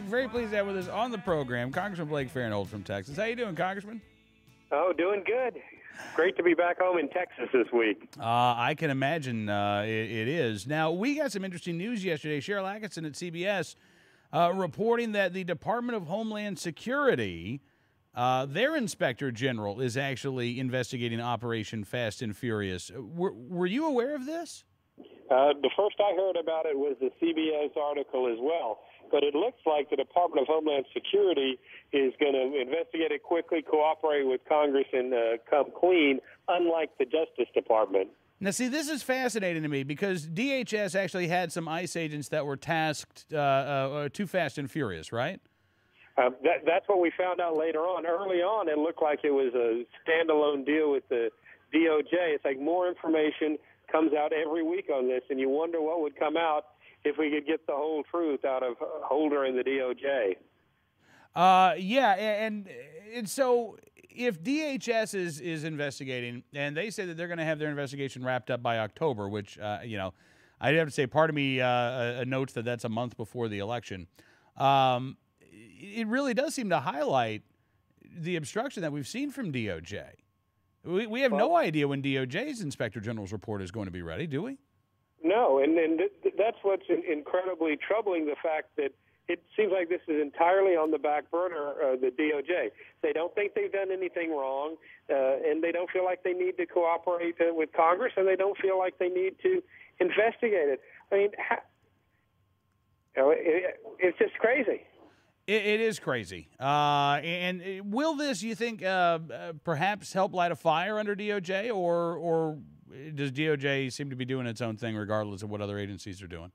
very pleased to have with us on the program Congressman Blake Farenthold from Texas. How you doing, Congressman? Oh, doing good. Great to be back home in Texas this week. I can imagine it is. Now, we got some interesting news yesterday. Cheryl Atkinson at CBS reporting that the Department of Homeland Security, their Inspector General, is actually investigating Operation Fast and Furious. Were you aware of this? The first I heard about it was the CBS article as well. But it looks like the Department of Homeland Security is going to investigate it quickly, cooperate with Congress, and come clean, unlike the Justice Department. Now, see, this is fascinating to me because DHS actually had some ICE agents that were tasked too fast and furious, right? That's what we found out later on. Early on, it looked like it was a standalone deal with the DOJ. It's like more information comes out every week on this, and you wonder what would come out if we could get the whole truth out of Holder and the DOJ. Yeah, and so if DHS is investigating, and they say that they're going to have their investigation wrapped up by October, which, I'd have to say part of me notes that that's a month before the election. It really does seem to highlight the obstruction that we've seen from DOJ. We have no idea when DOJ's Inspector General's report is going to be ready, do we? No, and that's what's incredibly troubling, the fact that it seems like this is entirely on the back burner of the DOJ. They don't think they've done anything wrong, and they don't feel like they need to cooperate with Congress, and they don't feel like they need to investigate it. I mean, it's just crazy. It is crazy. And will this, you think, perhaps help light a fire under DOJ, or does DOJ seem to be doing its own thing regardless of what other agencies are doing?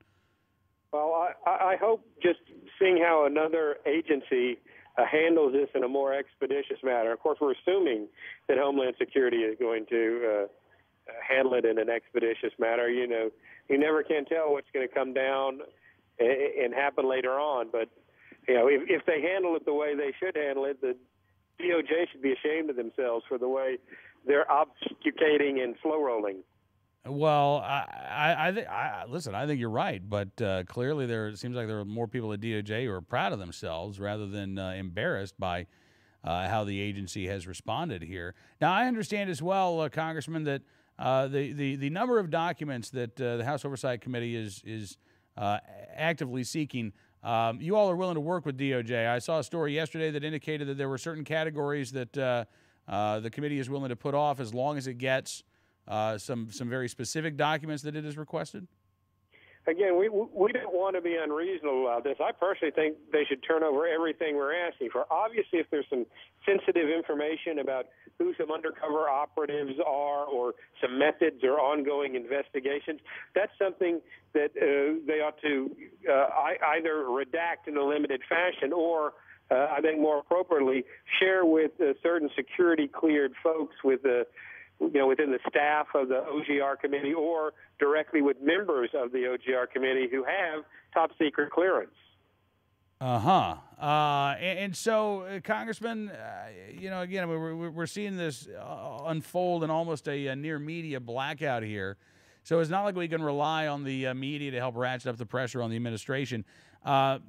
Well, I hope just seeing how another agency handles this in a more expeditious manner. Of course, we're assuming that Homeland Security is going to handle it in an expeditious manner. You know, you never can tell what's going to come down and happen later on. But, you know, if they handle it the way they should handle it, the DOJ should be ashamed of themselves for the way they're obfuscating and slow rolling. Well, listen, I think you're right, but clearly it seems like there are more people at DOJ who are proud of themselves rather than embarrassed by how the agency has responded here. Now, I understand as well, Congressman, that the number of documents that the House Oversight Committee is actively seeking, you all are willing to work with DOJ. I saw a story yesterday that indicated that there were certain categories that the committee is willing to put off as long as it gets some very specific documents that it has requested? Again, we don't want to be unreasonable about this. I personally think they should turn over everything we're asking for. Obviously, if there's some sensitive information about who some undercover operatives are or some methods or ongoing investigations, that's something that they ought to either redact in a limited fashion or, I think more appropriately, share with certain security-cleared folks with the within the staff of the OGR committee or directly with members of the OGR committee who have top secret clearance. And so, Congressman, again, we're seeing this unfold in almost a near media blackout here. So it's not like we can rely on the media to help ratchet up the pressure on the administration. Do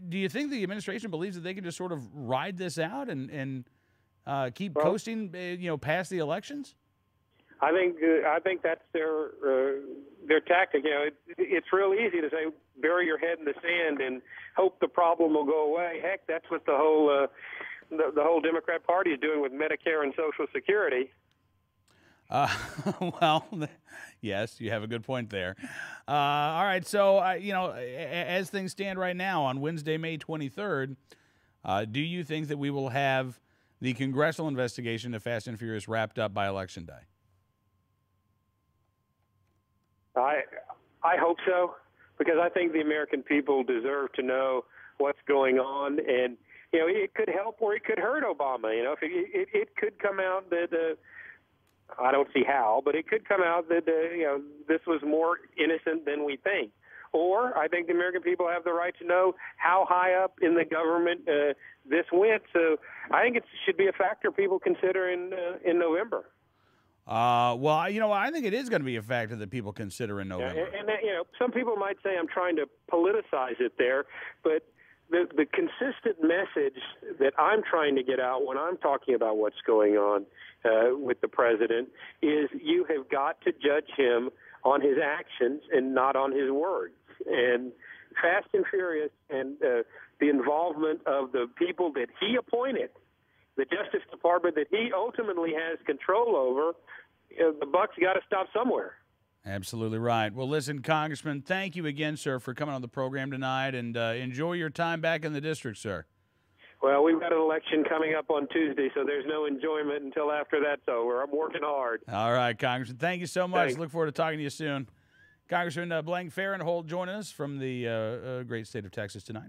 you think the administration believes that they can just sort of ride this out and keep coasting, past the elections? I think that's their tactic. You know, it's real easy to say bury your head in the sand and hope the problem will go away. Heck, that's what the whole Democrat Party is doing with Medicare and Social Security. Well, yes, you have a good point there. All right, so as things stand right now on Wednesday, May 23rd, do you think that we will have the congressional investigation of Fast and Furious wrapped up by Election Day? I hope so, because I think the American people deserve to know what's going on, and it could help or it could hurt Obama. If it could come out that I don't see how, but it could come out that this was more innocent than we think. Or I think the American people have the right to know how high up in the government this went. So I think it should be a factor people consider in November. Well, I think it is going to be a factor that people consider in November. And some people might say I'm trying to politicize it there, but the consistent message that I'm trying to get out when I'm talking about what's going on with the president is you have got to judge him on his actions and not on his words. And Fast and Furious and the involvement of the people that he appointed, the Justice Department that he ultimately has control over, the buck's got to stop somewhere. Absolutely right. Well, listen, Congressman, thank you again, sir, for coming on the program tonight, and enjoy your time back in the district, sir. Well, we've got an election coming up on Tuesday, so there's no enjoyment until after that's over. I'm working hard. All right, Congressman. Thank you so much. Thanks. Look forward to talking to you soon. Congressman Blank Farenthold joining us from the great state of Texas tonight.